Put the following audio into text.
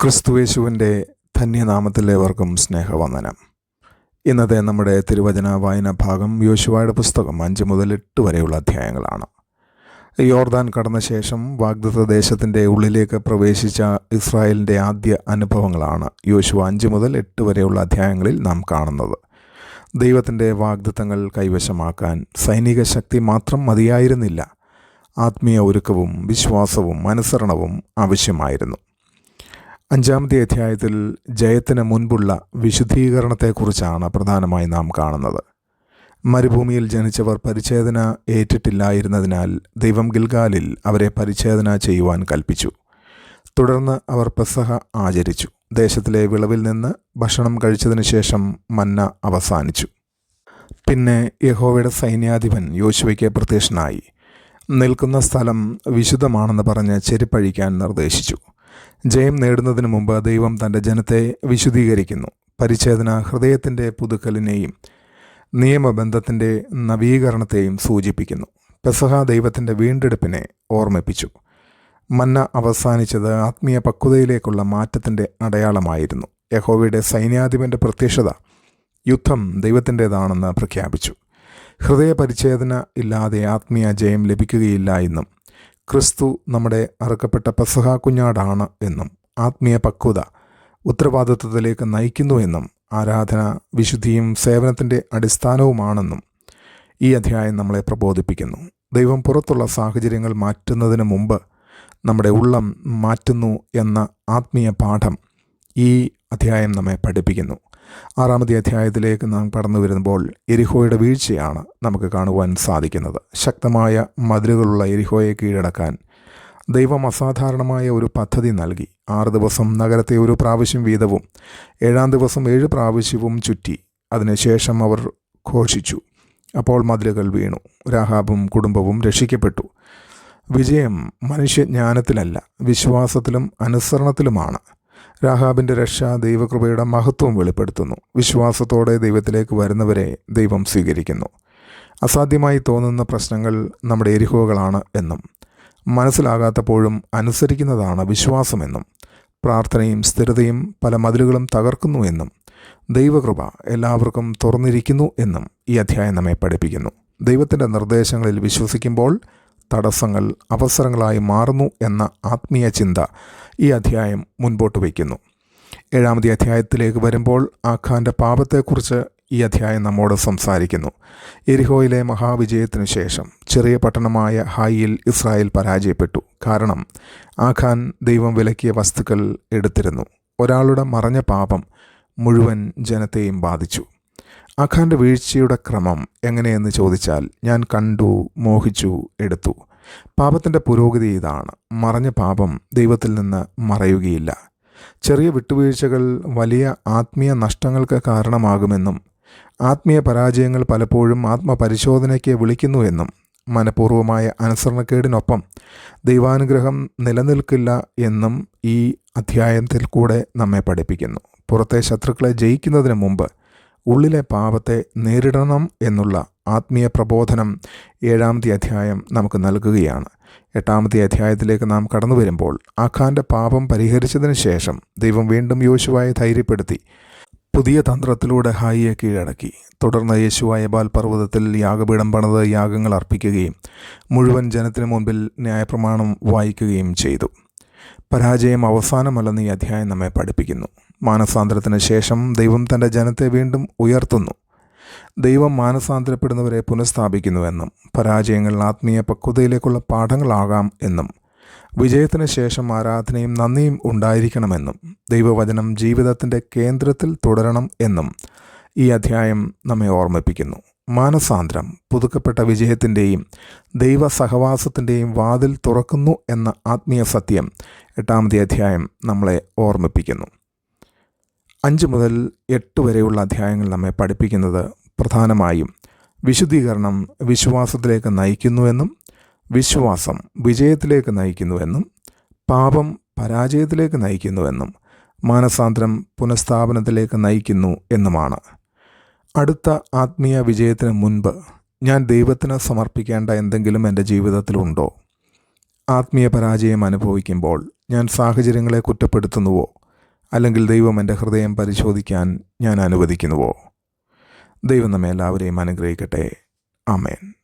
ക്രിസ്തുയേശുവിൻ്റെ ധന്യനാമത്തിലേവർക്കും സ്നേഹവന്ദനം. ഇന്നത്തെ നമ്മുടെ തിരുവചന വായന ഭാഗം യോശുവയുടെ പുസ്തകം 5 മുതൽ 8 വരെയുള്ള അധ്യായങ്ങളാണ്. യോർദാൻ കടന്ന ശേഷം വാഗ്ദത്ത ദേശത്തിൻ്റെ ഉള്ളിലേക്ക് പ്രവേശിച്ച ഇസ്രായേലിൻ്റെ ആദ്യ അനുഭവങ്ങളാണ് യോശുവ 5 മുതൽ 8 വരെയുള്ള അധ്യായങ്ങളിൽ നാം കാണുന്നത്. ദൈവത്തിൻ്റെ വാഗ്ദത്തങ്ങൾ കൈവശമാക്കാൻ സൈനിക ശക്തി മാത്രം മതിയായിരുന്നില്ല, ആത്മീയ ഒരുക്കവും വിശ്വാസവും അനുസരണവും ആവശ്യമായിരുന്നു. 5-ാമത്തെ അധ്യായത്തിൽ ജയത്തിന് മുൻപുള്ള വിശുദ്ധീകരണത്തെക്കുറിച്ചാണ് പ്രധാനമായി നാം കാണുന്നത്. മരുഭൂമിയിൽ ജനിച്ചവർ പരിച്ഛേദന ഏറ്റിട്ടില്ലായിരുന്നതിനാൽ ദൈവം ഗിൽഗാലിൽ അവരെ പരിച്ഛേദന ചെയ്യുവാൻ കൽപ്പിച്ചു. തുടർന്ന് അവർ പെസഹ ആചരിച്ചു. ദേശത്തിലെ വിളവിൽ നിന്ന് ഭക്ഷണം കഴിച്ചതിന് ശേഷം മന്ന അവസാനിച്ചു. പിന്നെ യഹോവയുടെ സൈന്യാധിപൻ യോശുവയ്ക്ക് പ്രത്യക്ഷനായി നിൽക്കുന്ന സ്ഥലം വിശുദ്ധമാണെന്ന് പറഞ്ഞ് ചെരുപ്പഴിക്കാൻ നിർദ്ദേശിച്ചു. ജയം നേടുന്നതിന് മുമ്പ് ദൈവം തൻ്റെ ജനത്തെ വിശുദ്ധീകരിക്കുന്നു. പരിച്ഛേദന ഹൃദയത്തിൻ്റെ പുതുക്കലിനെയും നിയമബന്ധത്തിൻ്റെ നവീകരണത്തെയും സൂചിപ്പിക്കുന്നു. പെസഹ ദൈവത്തിൻ്റെ വീണ്ടെടുപ്പിനെ ഓർമ്മിപ്പിച്ചു. മന്ന അവസാനിച്ചത് ആത്മീയ പക്വതയിലേക്കുള്ള മാറ്റത്തിൻ്റെ അടയാളമായിരുന്നു. യഹോവയുടെ സൈന്യാധിപൻ്റെ പ്രത്യക്ഷത യുദ്ധം ദൈവത്തിൻ്റേതാണെന്ന് പ്രഖ്യാപിച്ചു. ഹൃദയ പരിച്ഛേദന ഇല്ലാതെ ആത്മീയ ജയം ലഭിക്കുകയില്ല എന്നും, ക്രിസ്തു നമ്മുടെ അറുക്കപ്പെട്ട പെസഹ കുഞ്ഞാടാണ് എന്നും, ആത്മീയ പക്വത ഉത്തരവാദിത്വത്തിലേക്ക് നയിക്കുന്നു എന്നും, ആരാധന വിശുദ്ധിയും സേവനത്തിൻ്റെ അടിസ്ഥാനവുമാണെന്നും ഈ അധ്യായം നമ്മളെ പ്രബോധിപ്പിക്കുന്നു. ദൈവം പുറത്തുള്ള സാഹചര്യങ്ങൾ മാറ്റുന്നതിന് മുമ്പ് നമ്മുടെ ഉള്ളം മാറ്റുന്നു എന്ന ആത്മീയ പാഠം ഈ അധ്യായം നമ്മെ പഠിപ്പിക്കുന്നു. 6-ാമത്തെ അധ്യായത്തിലേക്ക് നാം കടന്നു വരുമ്പോൾ യെരിഹോയുടെ വീഴ്ചയാണ് നമുക്ക് കാണുവാൻ സാധിക്കുന്നത്. ശക്തമായ മതിലുകളുള്ള യെരിഹോയെ കീഴടക്കാൻ ദൈവം അസാധാരണമായ ഒരു പദ്ധതി നൽകി. 6 ദിവസം നഗരത്തെ ഒരു പ്രാവശ്യം വീതവും 7-ാം ദിവസം 7 പ്രാവശ്യവും ചുറ്റി. അതിനുശേഷം അവർ ഘോഷിച്ചു. അപ്പോൾ മതിലുകൾ വീണു. രാഹാബും കുടുംബവും രക്ഷിക്കപ്പെട്ടു. വിജയം മനുഷ്യജ്ഞാനത്തിലല്ല, വിശ്വാസത്തിലും അനുസരണത്തിലുമാണ്. രാഹാബിൻ്റെ രക്ഷ ദൈവകൃപയുടെ മഹത്വം വെളിപ്പെടുത്തുന്നു. വിശ്വാസത്തോടെ ദൈവത്തിലേക്ക് വരുന്നവരെ ദൈവം സ്വീകരിക്കുന്നു. അസാധ്യമായി തോന്നുന്ന പ്രശ്നങ്ങൾ നമ്മുടെ യെരിഹോകളാണ് എന്നും, മനസ്സിലാകാത്തപ്പോഴും അനുസരിക്കുന്നതാണ് വിശ്വാസമെന്നും, പ്രാർത്ഥനയും സ്ഥിരതയും പല മതിലുകളും തകർക്കുന്നു എന്നും, ദൈവകൃപ എല്ലാവർക്കും തുറന്നിരിക്കുന്നു എന്നും ഈ അധ്യായം നമ്മെ പഠിപ്പിക്കുന്നു. ദൈവത്തിൻ്റെ നിർദ്ദേശങ്ങളിൽ വിശ്വസിക്കുമ്പോൾ തടസ്സങ്ങൾ അവസരങ്ങളായി മാറുന്നു എന്ന ആത്മീയ ചിന്ത ഈ അധ്യായം മുൻപോട്ട് വയ്ക്കുന്നു. 7-ാമത്തെ അധ്യായത്തിലേക്ക് വരുമ്പോൾ ആഖാൻ്റെ പാപത്തെക്കുറിച്ച് ഈ അധ്യായം നമ്മോട് സംസാരിക്കുന്നു. യെരിഹോയിലെ മഹാവിജയത്തിനു ശേഷം ചെറിയ പട്ടണമായ ഹായിൽ ഇസ്രായേൽ പരാജയപ്പെട്ടു. കാരണം ആഖാൻ ദൈവം വിലക്കിയ വസ്തുക്കൾ എടുത്തിരുന്നു. ഒരാളുടെ മറഞ്ഞ പാപം മുഴുവൻ ജനത്തെയും ബാധിച്ചു. ആഖാൻ്റെ വീഴ്ചയുടെ ക്രമം എങ്ങനെയെന്ന് ചോദിച്ചാൽ, ഞാൻ കണ്ടു, മോഹിച്ചു, എടുത്തു. പാപത്തിൻ്റെ പുരോഗതി ഇതാണ്. മറഞ്ഞ പാപം ദൈവത്തിൽ നിന്ന് മറയുകയില്ല. ചെറിയ വിട്ടുവീഴ്ചകൾ വലിയ ആത്മീയ നഷ്ടങ്ങൾക്ക് കാരണമാകുമെന്നും, ആത്മീയ പരാജയങ്ങൾ പലപ്പോഴും ആത്മപരിശോധനയ്ക്ക് വിളിക്കുന്നുവെന്നും, മനഃപൂർവമായ അനുസരണക്കേടിനൊപ്പം ദൈവാനുഗ്രഹം നിലനിൽക്കില്ല എന്നും ഈ അധ്യായത്തിൽ കൂടെ നമ്മെ പഠിപ്പിക്കുന്നു. പുറത്തെ ശത്രുക്കളെ ജയിക്കുന്നതിന് മുമ്പ് ഉള്ളിലെ പാപത്തെ നേരിടണം എന്നുള്ള ആത്മീയ പ്രബോധനം 7-ാമത്തെ അധ്യായം നമുക്ക് നൽകുകയാണ്. 8-ാമത്തെ അധ്യായത്തിലേക്ക് നാം കടന്നു വരുമ്പോൾ ആഖാൻ്റെ പാപം പരിഹരിച്ചതിന് ശേഷം ദൈവം വീണ്ടും യോശുവയെ ധൈര്യപ്പെടുത്തി പുതിയ തന്ത്രത്തിലൂടെ ഹായിയെ കീഴടക്കി. തുടർന്ന് യോശുവ എബാൽ പർവ്വതത്തിൽ യാഗപീഠം പണിത് യാഗങ്ങൾ അർപ്പിക്കുകയും മുഴുവൻ ജനത്തിനു മുൻപിൽ ന്യായപ്രമാണം വായിക്കുകയും ചെയ്തു. പരാജയം അവസാനമല്ലെന്ന് ഈ അധ്യായം നമ്മെ പഠിപ്പിക്കുന്നു. മാനസാന്തരത്തിന് ശേഷം ദൈവം തൻ്റെ ജനത്തെ വീണ്ടും ഉയർത്തുന്നു. ദൈവം മാനസാന്തരപ്പെടുന്നവരെ പുനഃസ്ഥാപിക്കുന്നുവെന്നും, പരാജയങ്ങൾ ആത്മീയ പക്വതയിലേക്കുള്ള പാഠങ്ങളാകാം എന്നും, വിജയത്തിന് ശേഷം ആരാധനയും നന്ദിയും ഉണ്ടായിരിക്കണമെന്നും, ദൈവവചനം ജീവിതത്തിൻ്റെ കേന്ദ്രത്തിൽ തുടരണം എന്നും ഈ അധ്യായം നമ്മെ ഓർമ്മിപ്പിക്കുന്നു. മാനസാന്തരം പുതുക്കപ്പെട്ട വിജയത്തിൻ്റെയും ദൈവ സഹവാസത്തിൻ്റെയും വാതിൽ തുറക്കുന്നു എന്ന ആത്മീയ സത്യം 8-ാമത്തെ അധ്യായം നമ്മളെ ഓർമ്മിപ്പിക്കുന്നു. 5 മുതൽ 8 വരെയുള്ള അധ്യായങ്ങൾ നമ്മെ പഠിപ്പിക്കുന്നത് പ്രധാനമായും വിശുദ്ധീകരണം വിശ്വാസത്തിലേക്ക് നയിക്കുന്നുവെന്നും, വിശ്വാസം വിജയത്തിലേക്ക് നയിക്കുന്നുവെന്നും, പാപം പരാജയത്തിലേക്ക് നയിക്കുന്നുവെന്നും, മാനസാന്തരം പുനഃസ്ഥാപനത്തിലേക്ക് നയിക്കുന്നു എന്നുമാണ്. അടുത്ത ആത്മീയ വിജയത്തിന് മുൻപ് ഞാൻ ദൈവത്തിന് സമർപ്പിക്കേണ്ട എന്തെങ്കിലും എൻ്റെ ജീവിതത്തിലുണ്ടോ? ആത്മീയ പരാജയം അനുഭവിക്കുമ്പോൾ ഞാൻ സാഹചര്യങ്ങളെ കുറ്റപ്പെടുത്തുന്നുവോ? അല്ലെങ്കിൽ ദൈവം എൻ്റെ ഹൃദയം പരിശോധിക്കാൻ ഞാൻ അനുവദിക്കുന്നുവോ? ദൈവം നമ്മെ എല്ലാവരെയും അനുഗ്രഹിക്കട്ടെ. ആമേൻ.